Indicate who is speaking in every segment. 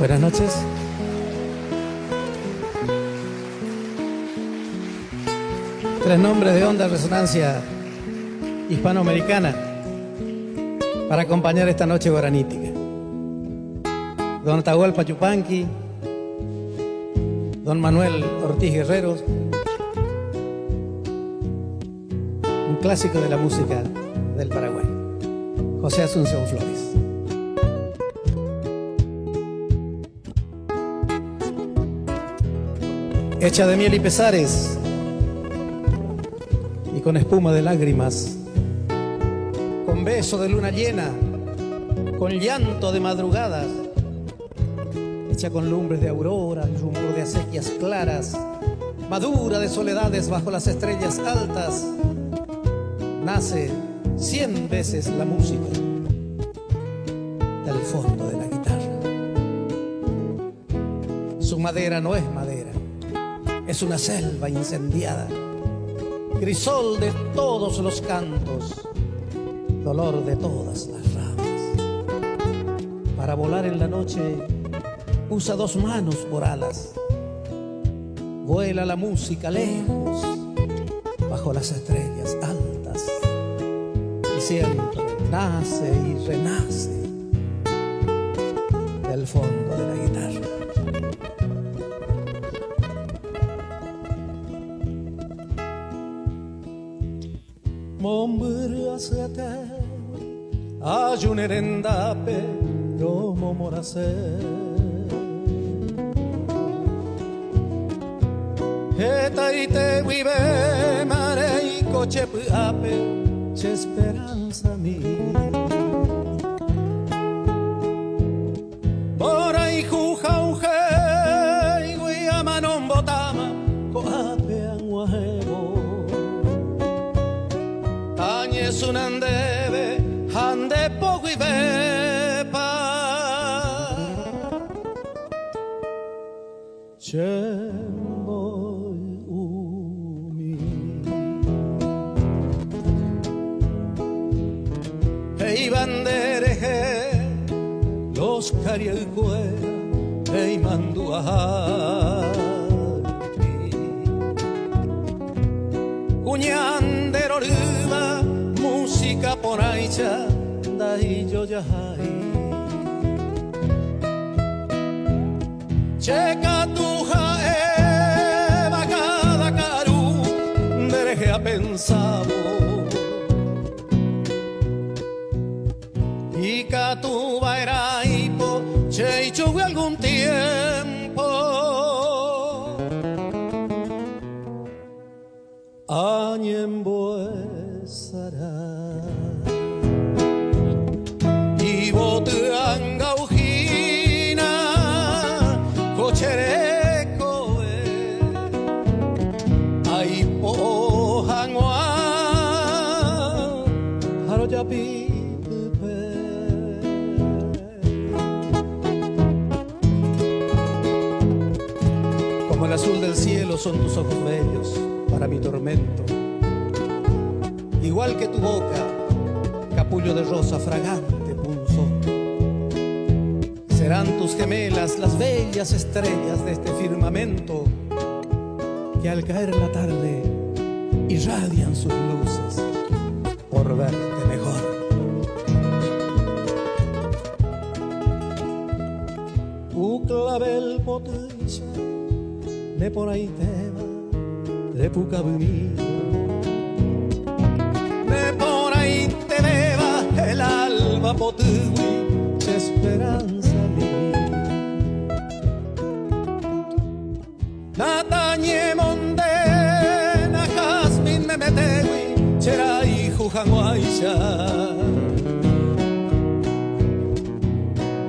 Speaker 1: Buenas noches. Tres nombres de onda resonancia hispanoamericana para acompañar esta noche guaranítica. Don Atahualpa Yupanqui, don Manuel Ortiz Guerreros, un clásico de la música del Paraguay, José Asunción Flores. Hecha de miel y pesares y con espuma de lágrimas, con beso de luna llena, con llanto de madrugadas, hecha con lumbres de aurora y rumor de acequias claras, madura de soledades bajo las estrellas altas, nace 100 veces la música del fondo de la guitarra. Su madera no es madera, es una selva incendiada, crisol de todos los cantos, dolor de todas las ramas. Para volar en la noche usa dos manos por alas, vuela la música lejos, bajo las estrellas altas, y siempre nace y renace del fondo de la guitarra. Mombrasete ayunerendape romo morase etaite vive marei coche ape che esperanza mi por ahí juja uje guiamanon botama coape anguajebo sunandebe hande pogui bepa chemboy umi hey bandereje los cariacuera hey manduahari cuñandero riba música por aicha dai yo ya hay checa tuja eva cada caru dereje a pensado y catuba era hipo che chugue algún tiempo añembo y boteanga ujina cocherecoe ay pohangua haroyapipe como el azul del cielo son tus ojos bellos para mi tormento, igual que tu boca, capullo de rosa fragante punzón. Serán tus gemelas las bellas estrellas de este firmamento que al caer la tarde irradian sus luces por verte mejor. Tu clavel potilla de por ahí te va de Pucabumí, de por ahí te beba el alba potugui, che esperanza mi. Natañe mondena, jazmín me metegui, cherai jujanguaisha.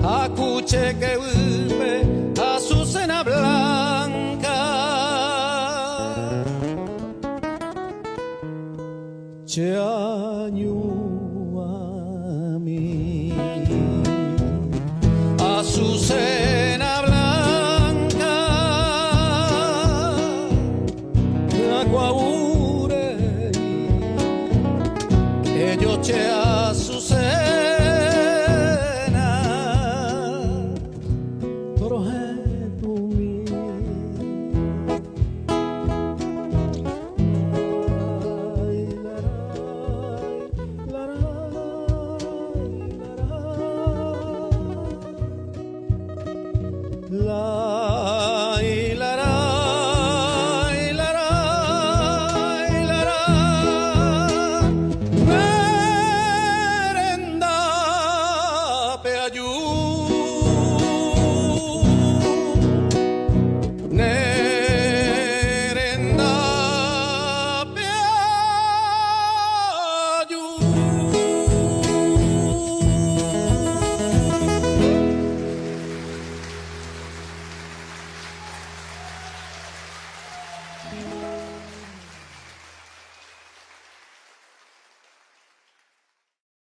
Speaker 1: Acuche que vuelve a su cena blanca. Che año a mí Azucena blanca Aguaure ellos che